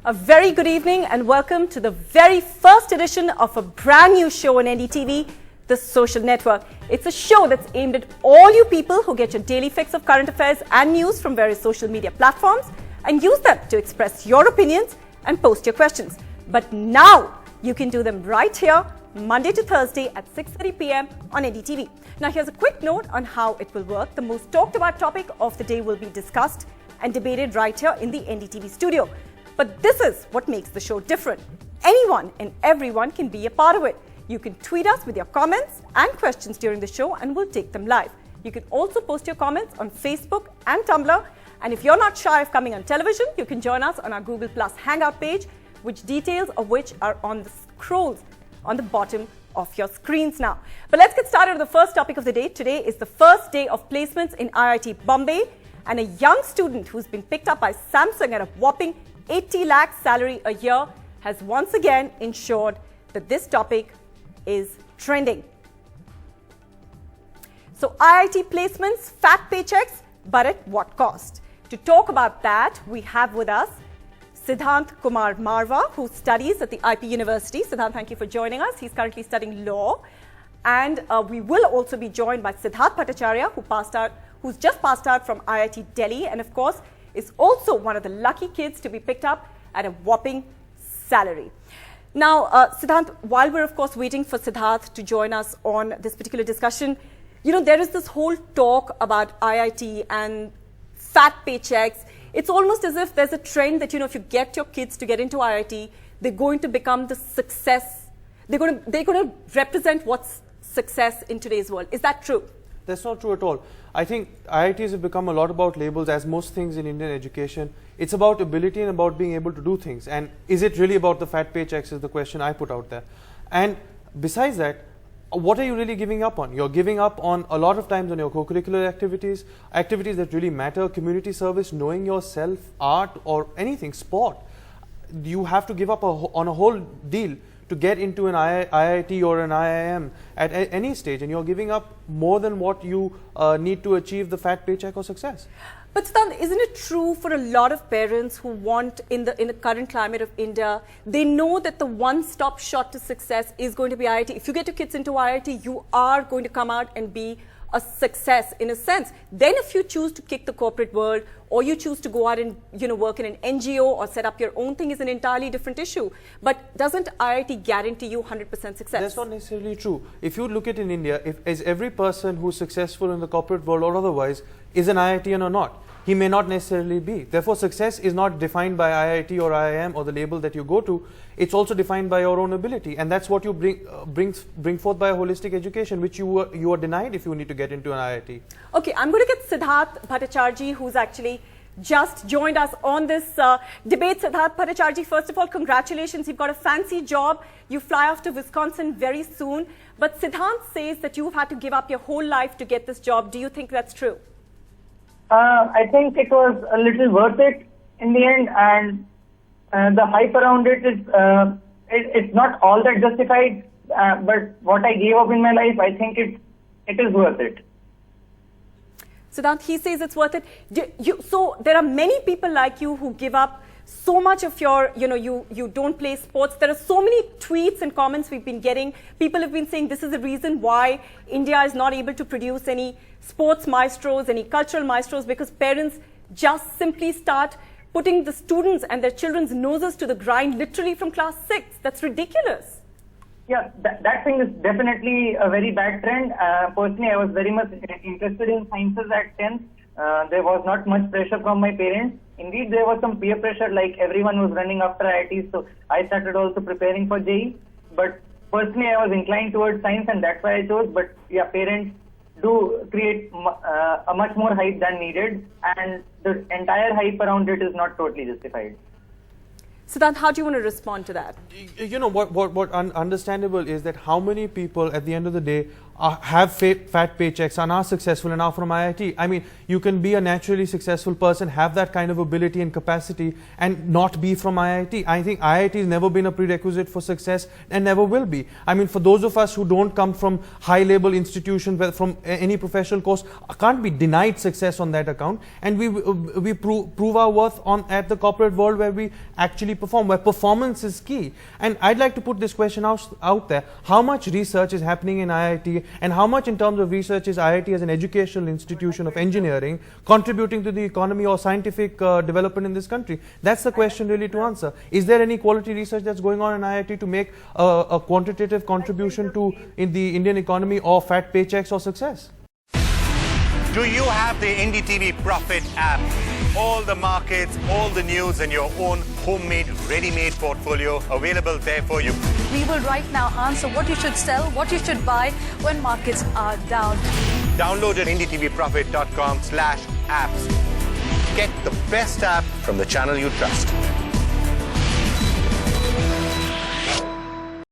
A very good evening and welcome to the very first edition of a brand new show on NDTV, The Social Network. It's a show that's aimed at all you people who get your daily fix of current affairs and news from various social media platforms and use them to express your opinions and post your questions. But now you can do them right here, Monday to Thursday at 6:30 p.m. on NDTV. Now here's a quick note on how it will work. The most talked about topic of the day will be discussed and debated right here in the NDTV studio. But this is what makes the show different. Anyone and everyone can be a part of it. You can tweet us with your comments and questions during the show and we'll take them live. You can also post your comments on Facebook and Tumblr. And if you're not shy of coming on television, you can join us on our Google Plus Hangout page, which details of which are on the scrolls on the bottom of your screens now. But let's get started with the first topic of the day. Today is the first day of placements in IIT Bombay, and a young student who's been picked up by Samsung at a whopping 80 lakh salary a year has once again ensured that this topic is trending. So IIT placements, fat paychecks, but at what cost? To talk about that, we have with us Siddhant Kumar Marva, who studies at the IP University. Siddhant, thank you for joining us. He's currently studying law. And we will also be joined by Siddharth Bhattacharya, who's just passed out from IIT Delhi, and of course is also one of the lucky kids to be picked up at a whopping salary. Now, Siddhant, while we're of course waiting for Siddharth to join us on this particular discussion, you know, there is this whole talk about IIT and fat paychecks. It's almost as if there's a trend that, you know, if you get your kids to get into IIT, they're going to become the success. They're going to represent what's success in today's world. Is that true? That's not true at all. I think IITs have become a lot about labels, as most things in Indian education. It's about ability and about being able to do things. And is it really about the fat paychecks is the question I put out there. And besides that, what are you really giving up on? You're giving up on a lot of times on your co-curricular activities, activities that really matter, community service, knowing yourself, art or anything, sport. You have to give up on a whole deal to get into an IIT or an IIM at any stage, and you're giving up more than what you need to achieve the fat paycheck or success. But Siddhant, isn't it true for a lot of parents who want, in the current climate of India, they know that the one-stop shot to success is going to be IIT. If you get your kids into IIT, you are going to come out and be a success in a sense. Then if you choose to kick the corporate world, or you choose to go out and, you know, work in an NGO or set up your own thing, is an entirely different issue. But doesn't IIT guarantee you 100% success? That's not necessarily true. If you look at in India, is every person who's successful in the corporate world or otherwise is an IITian or not? He may not necessarily be. Therefore, success is not defined by IIT or IIM or the label that you go to. It's also defined by your own ability, and that's what you bring forth by a holistic education, which you are denied if you need to get into an IIT. Okay, I'm going to get Siddharth Bhattacharya, who's actually just joined us on this debate. Siddharth Bhattacharya, first of all, congratulations. You've got a fancy job. You fly off to Wisconsin very soon. But Siddharth says that you've had to give up your whole life to get this job. Do you think that's true? I think it was a little worth it in the end, and the hype around it is it's not all that justified. But what I gave up in my life, I think it is worth it. Siddhant, he says it's worth it. So there are many people like you who give up so much of your, you know, you don't play sports. There are so many tweets and comments we've been getting. People have been saying this is the reason why India is not able to produce any sports maestros, any cultural maestros, because parents just simply start putting the students and their children's noses to the grind literally from class 6. That's ridiculous. Yeah, that thing is definitely a very bad trend. Personally, I was very much interested in sciences at 10th. There was not much pressure from my parents. Indeed, there was some peer pressure, like everyone was running after IIT, so I started also preparing for JEE. But personally, I was inclined towards science, and that's why I chose. But yeah, parents do create a much more hype than needed, and the entire hype around it is not totally justified. Siddhant, how do you want to respond to that? You know, what understandable is that how many people at the end of the day have fat paychecks and are successful and are from IIT. I mean, you can be a naturally successful person, have that kind of ability and capacity and not be from IIT. I think IIT has never been a prerequisite for success and never will be. I mean, for those of us who don't come from high-level institutions, from any professional course, can't be denied success on that account. And we prove our worth at the corporate world where we actually perform, where performance is key. And I'd like to put this question out there. How much research is happening in IIT, and how much in terms of research is IIT as an educational institution of engineering contributing to the economy or scientific development in this country? That's the question really to answer. Is there any quality research that's going on in IIT to make a quantitative contribution to the Indian economy, or fat paychecks or success? Do you have the NDTV Profit app? All the markets, all the news and your own homemade, ready-made portfolio available there for you. We will right now answer what you should sell, what you should buy when markets are down. Download it at ndtvprofit.com/apps. Get the best app from the channel you trust.